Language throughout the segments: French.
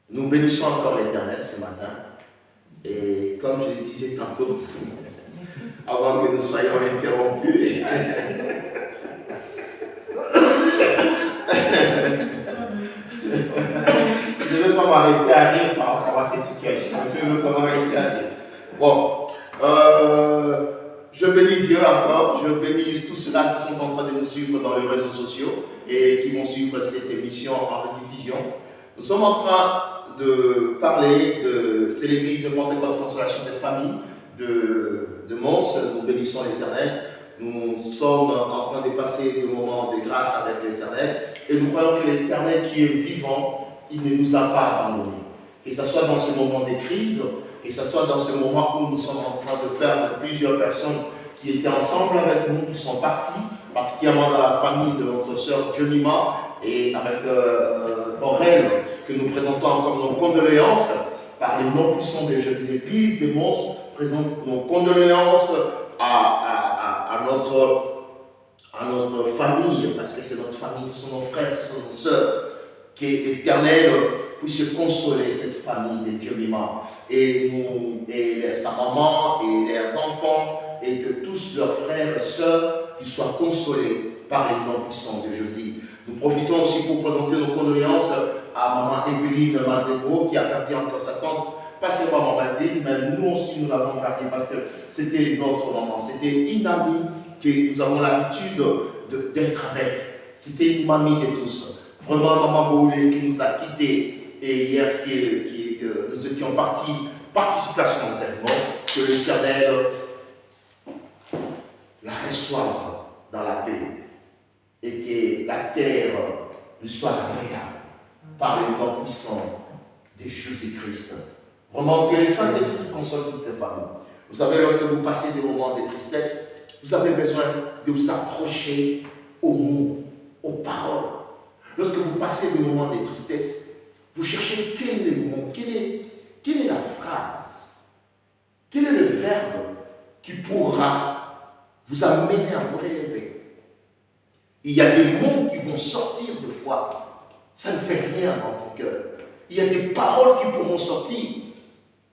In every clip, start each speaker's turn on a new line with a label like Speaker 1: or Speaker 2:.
Speaker 1: Nous bénissons encore l'Éternel ce matin. Et comme je le disais tantôt, avant que nous soyons interrompus, je ne veux pas m'arrêter à rire par rapport à cette situation. Je ne veux pas m'arrêter à rire. Bon, je bénis Dieu encore. Je bénis tous ceux-là qui sont en train de nous suivre dans les réseaux sociaux et qui vont suivre cette émission en rediffusion. Nous sommes en train de parler c'est l'église de Pentecôte Consolation des familles de Mons. Nous bénissons l'Éternel. Nous sommes en train de passer des moments de grâce avec l'Éternel et nous croyons que l'Éternel qui est vivant, il ne nous a pas abandonnés. Que ce soit dans ce moment de crise, que ce soit dans ce moment où nous sommes en train de perdre plusieurs personnes qui étaient ensemble avec nous, qui sont parties, particulièrement dans la famille de notre sœur Jonima et avec Aurel, que nous présentons encore nos condoléances par les noms puissants de Jésus. L'Église de Mons présente nos condoléances à notre famille, parce que c'est notre famille, ce sont nos frères, ce sont nos sœurs, que l'Éternel puisse consoler cette famille de Jonima et sa maman et leurs enfants, et que tous leurs frères et sœurs qui soient consolés par les noms puissants de Jésus. Nous profitons aussi pour présenter nos condoléances à maman Evelyne Mazebo qui a perdu encore sa tante. Pas seulement maman Evelyne, mais nous aussi nous l'avons perdu parce que c'était notre maman. C'était une amie que nous avons l'habitude d'être avec. C'était une mamie de tous. Vraiment maman Boulé qui nous a quittés et hier que nous étions partis, participation à l'enterrement, que l'Éternel la reçoive dans la paix et que la terre lui soit agréable par le nom puissant de Jésus-Christ. Vraiment que le Saint-Esprit console toutes ces familles. Vous savez, lorsque vous passez des moments de tristesse, vous avez besoin de vous approcher aux mots, aux paroles. Lorsque vous passez des moments de tristesse, vous cherchez quel est le mot, quelle est la phrase, quel est le verbe qui pourra vous amener à vous relever. Il y a des mots qui vont sortir de fois. Ça ne fait rien dans ton cœur. Il y a des paroles qui pourront sortir.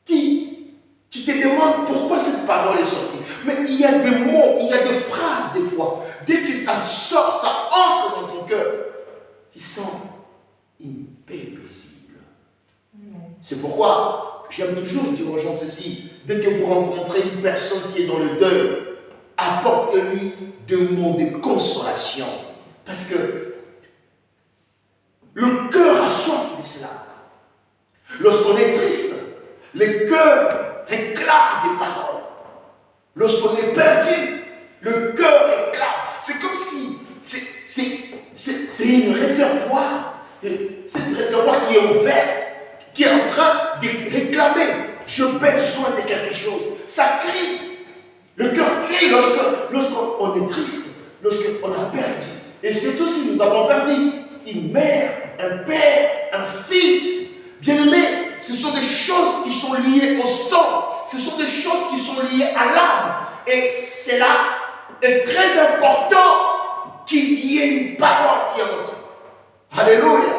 Speaker 1: Tu te demandes pourquoi cette parole est sortie. Mais il y a des mots, il y a des phrases des fois. Dès que ça sort, ça entre dans ton cœur. Tu sens une paix paisible. C'est pourquoi j'aime toujours dire aux gens ceci. Dès que vous rencontrez une personne qui est dans le deuil, apportez-lui des mots de consolation. Parce que le cœur a soif de cela. Lorsqu'on est triste, le cœur réclame des paroles. Lorsqu'on est perdu, le cœur réclame. C'est comme si c'est une réservoir. Cette réservoir qui est ouverte, qui est en train de réclamer. J'ai besoin de quelque chose. Ça crie. Le cœur crie lorsqu'on est triste, lorsqu'on a perdu. Et surtout si nous avons perdu une mère, un père, un fils. Bien-aimés, ce sont des choses qui sont liées au sang. Ce sont des choses qui sont liées à l'âme. Et cela est très important qu'il y ait une parole qui entre. Alléluia.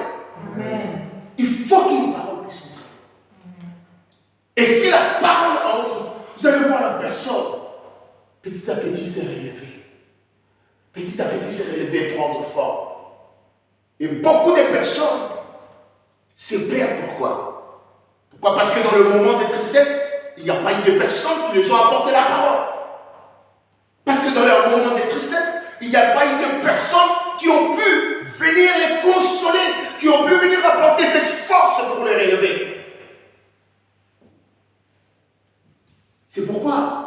Speaker 1: Amen. Il faut qu'il y ait une parole qui entre. Et si la parole entre, vous allez voir la personne petit à petit se relever. Petit à petit se relever, prendre forme. Et beaucoup de personnes se perdent. Pourquoi? Pourquoi? Parce que dans le moment de tristesse, il n'y a pas eu de personnes qui les ont apporté la parole. Parce que dans leur moment de tristesse, il n'y a pas eu de personnes qui ont pu venir les consoler, qui ont pu venir apporter cette force pour les relever. C'est pourquoi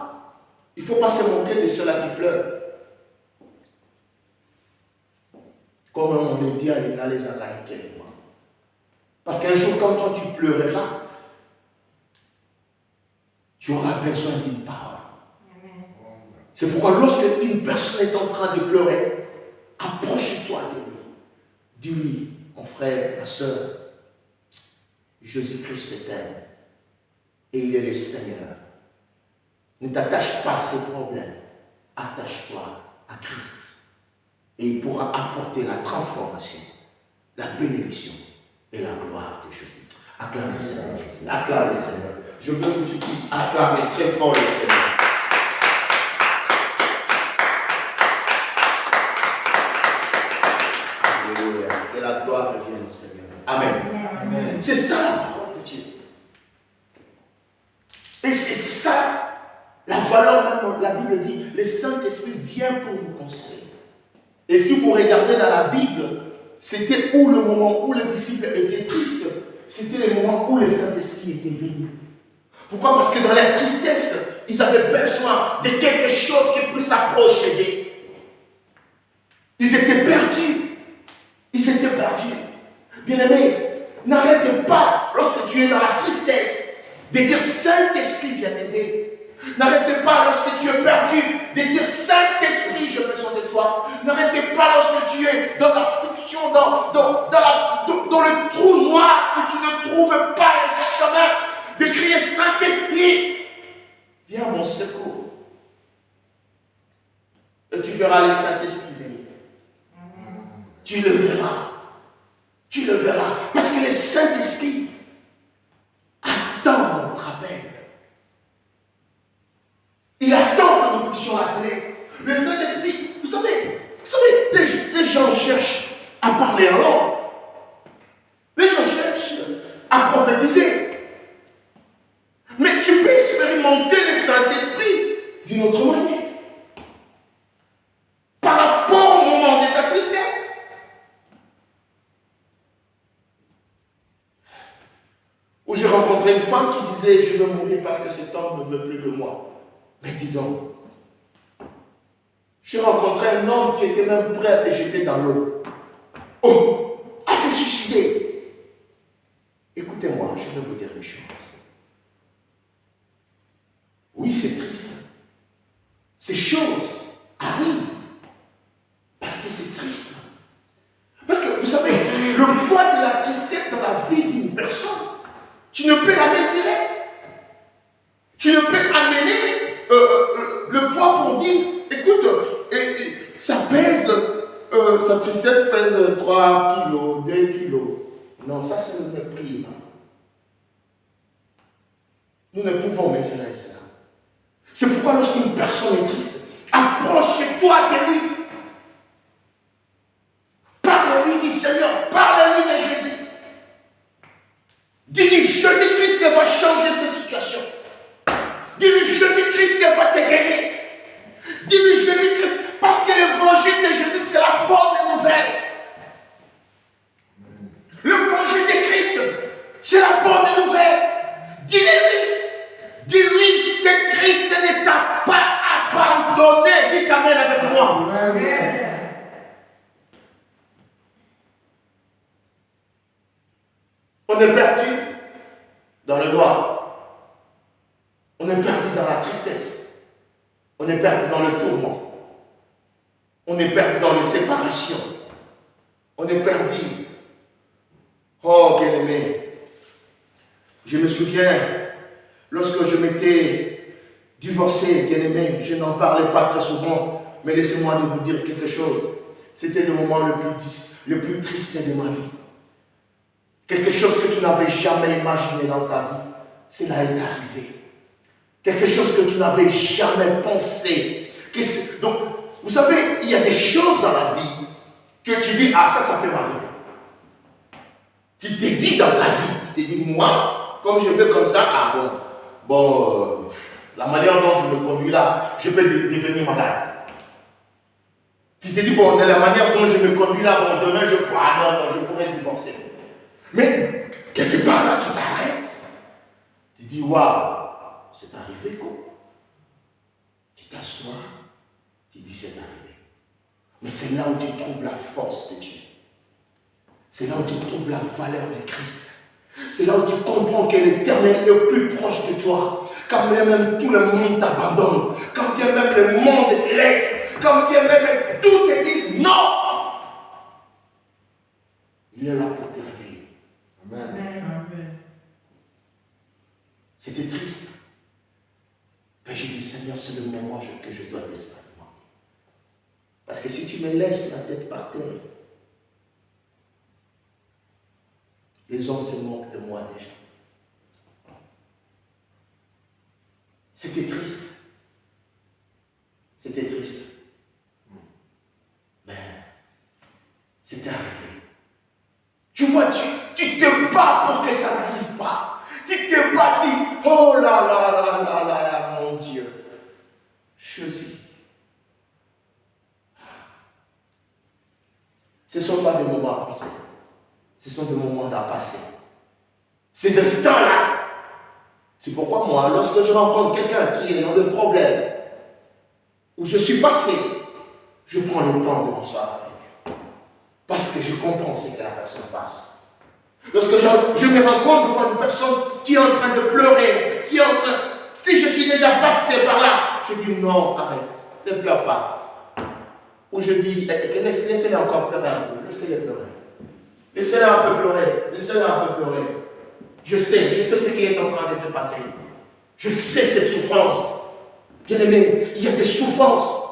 Speaker 1: il ne faut pas se moquer de ceux-là qui pleurent. Comme on le dit à les Américains. Parce qu'un jour, quand toi tu pleureras, tu auras besoin d'une parole. C'est pourquoi lorsque une personne est en train de pleurer, approche-toi de lui. Dis-lui, mon frère, ma soeur, Jésus-Christ t'aime et il est le Seigneur. Ne t'attache pas à ces problèmes. Attache-toi à Christ. Et il pourra apporter la transformation, la bénédiction et la gloire de Jésus. Acclame le Seigneur, Jésus. Acclame le Seigneur. Je veux que tu puisses acclamer très fort le Seigneur. Alléluia. Que la gloire revienne au Seigneur. Amen. Amen. C'est ça la parole de Dieu. Et c'est ça la valeur, même la Bible dit, le Saint-Esprit vient pour nous construire. Et si vous regardez dans la Bible, c'était où le moment où les disciples étaient tristes, c'était le moment où le Saint-Esprit était venu. Pourquoi? Parce que dans la tristesse, ils avaient besoin de quelque chose qui puisse s'approcher d'eux. Ils étaient perdus. Ils étaient perdus. Bien-aimés, n'arrête pas, lorsque tu es dans la tristesse, de dire Saint-Esprit viens m'aider. N'arrêtez pas lorsque tu es perdu de dire Saint-Esprit, j'ai besoin de toi. N'arrêtez pas lorsque tu es dans la friction, dans le trou noir où tu ne trouves pas le chemin, de crier Saint-Esprit, viens à mon secours. Et tu verras le Saint-Esprit venir. Tu le verras. Tu le verras. Parce que le Saint-Esprit attend notre appel. Il attend que nous puissions l'appeler. Le Saint-Esprit, vous savez, les gens cherchent à parler en langue. Les gens cherchent à prophétiser. Mais tu peux expérimenter le Saint-Esprit d'une autre manière. Par rapport au moment de ta tristesse. Où j'ai rencontré une femme qui disait, je veux mourir parce que cet homme ne veut plus de moi. Mais dis donc, j'ai rencontré un homme qui était même prêt à se jeter dans l'eau. Oh, à se suicider. Écoutez-moi, je vais vous dire une chose. Oui, c'est triste. Ces choses arrivent parce que c'est triste. Parce que, vous savez, le poids de la tristesse dans la vie d'une personne, tu ne peux la mesurer. Tu ne peux amener le poids pour dire, écoute, ça pèse, sa tristesse pèse 3 kilos, 2 kilos. Non, ça c'est le mépris. Nous ne pouvons mesurer cela. C'est pourquoi lorsqu'une personne est triste, approche-toi de lui. Parle-lui du Seigneur, parle-lui de Jésus. Dis-lui, Jésus-Christ va changer cette situation. Dis-lui, Jésus-Christ va te guérir. Dis-lui, Jésus-Christ, parce que l'évangile de Jésus, c'est la bonne nouvelle. L'évangile de Christ, c'est la bonne nouvelle. Dis-lui que Christ ne t'a pas abandonné. Dis Amen avec moi. Amen. On est perdu dans le noir. On est perdu dans la tristesse. On est perdu dans le tourment. On est perdu dans les séparations. On est perdu. Oh, bien-aimé. Je me souviens, lorsque je m'étais divorcé, bien-aimé, je n'en parlais pas très souvent, mais laissez-moi de vous dire quelque chose. C'était le moment le plus triste de ma vie. Quelque chose que tu n'avais jamais imaginé dans ta vie, cela est arrivé. Quelque chose que tu n'avais jamais pensé. Donc, vous savez, il y a des choses dans la vie que tu dis, ah ça peut m'arriver. Tu t'es dit dans ta vie, tu t'es dit, moi, comme je veux comme ça, ah bon, la manière dont je me conduis là, je peux devenir malade. Tu t'es dit, bon, de la manière dont je me conduis là, bon, demain je pourrais divorcer. Mais, quelque part là, tu t'arrêtes. Tu dis, waouh. C'est arrivé quoi? Tu t'assois, tu dis c'est arrivé. Mais c'est là où tu trouves la force de Dieu. C'est là où tu trouves la valeur de Christ. C'est là où tu comprends que l'Éternel est au plus proche de toi. Quand bien même tout le monde t'abandonne, quand bien même le monde te laisse, quand bien même tout te dise non, il est là pour te réveiller. Amen. Amen. C'était triste. Mais j'ai dit, Seigneur, c'est le moment que je dois t'expérimenter. Parce que si tu me laisses la tête par terre, Les hommes se moquent de moi déjà. C'était triste. C'était triste. Mais c'était arrivé. Tu vois, tu te bats pour que ça n'arrive pas. Tu te bats, oh là là là là là là, mon Dieu. Choisis. Ce ne sont pas des moments à passer. Ce sont des moments à passer. Ces instants-là. C'est pourquoi moi, lorsque je rencontre quelqu'un qui est dans le problème, où je suis passé, je prends le temps de m'asseoir avec lui. Parce que je comprends ce que la personne passe. Lorsque je me rends compte devant une personne qui est en train de pleurer, qui est en train... Si je suis déjà passé par là, je dis non, arrête, ne pleure pas. Ou je dis, laissez-les encore pleurer un peu, laissez-les pleurer. Laissez-les un peu pleurer, laissez-les un peu pleurer. Je sais ce qui est en train de se passer. Je sais cette souffrance. Bien aimé, il y a des souffrances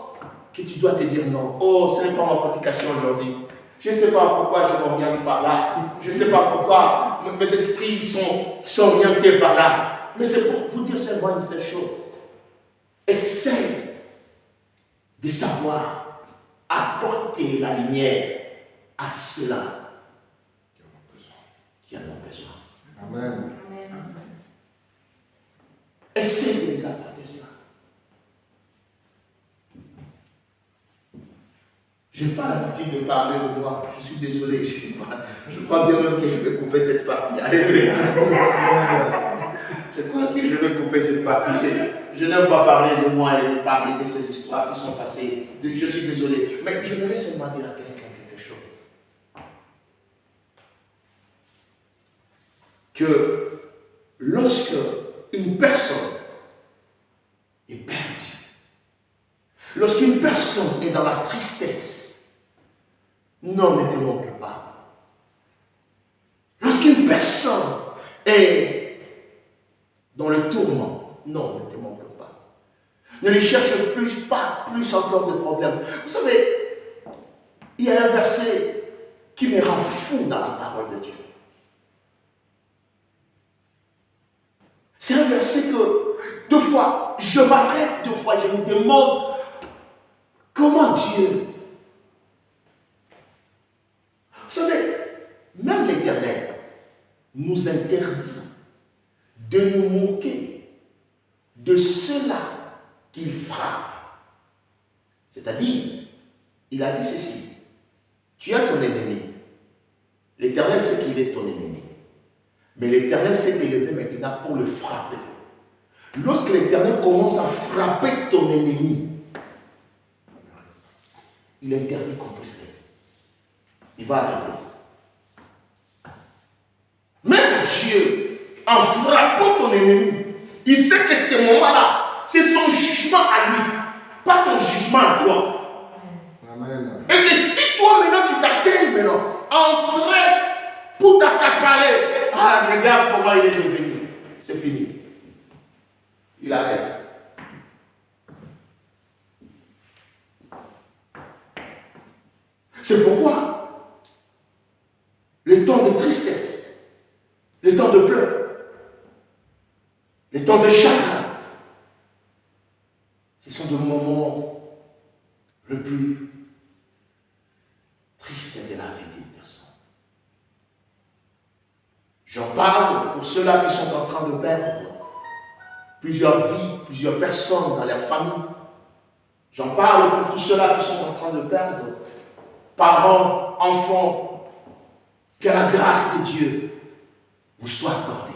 Speaker 1: que tu dois te dire non. Oh, ce n'est pas ma prédication aujourd'hui. Je ne sais pas pourquoi je m'oriente par là. Je ne sais pas pourquoi mes esprits sont orientés par là. Mais c'est pour vous dire seulement une seule chose. Essaye de savoir apporter la lumière à ceux-là qui en ont besoin.
Speaker 2: Amen.
Speaker 1: Essaye de les apporter cela. Je n'ai pas l'habitude de parler de moi. Je suis désolé. Je crois bien même que je vais couper cette partie. Alléluia. Je crois que je vais couper cette partie. Je n'aime pas parler de moi et parler de ces histoires qui sont passées. Je suis désolé. Mais je voudrais seulement dire à quelqu'un quelque chose. Que lorsque une personne est perdue, lorsqu'une personne est dans la tristesse, non, ne te manque pas. Lorsqu'une personne est dans le tourment, non, ne te manque pas. Ne les cherche pas plus encore de problèmes. Vous savez, il y a un verset qui me rend fou dans la parole de Dieu. C'est un verset que, deux fois, je m'arrête, deux fois, je me demande comment Dieu. Vous savez, même l'Éternel nous interdit de nous moquer de ceux-là qu'il frappe. C'est-à-dire, il a dit ceci, tu as ton ennemi. L'Éternel sait qu'il est ton ennemi. Mais l'Éternel s'est élevé maintenant pour le frapper. Lorsque l'Éternel commence à frapper ton ennemi, il interdit qu'on puisse l'aider. Il va arrêter. Même Dieu, en frappant ton ennemi, il sait que ce moment-là, c'est son jugement à lui, pas ton jugement à toi.
Speaker 2: Amen.
Speaker 1: Et que si toi maintenant tu t'attends maintenant, en train pour t'accaparer, ah, regarde comment il est devenu. C'est fini. Il arrête. C'est pourquoi les temps de tristesse, les temps de pleurs, les temps de chagrin, ce sont des moments le plus tristes de la vie d'une personne. J'en parle pour ceux-là qui sont en train de perdre plusieurs vies, plusieurs personnes dans leur famille. J'en parle pour tous ceux-là qui sont en train de perdre parents, enfants. Que la grâce de Dieu vous soit accordée.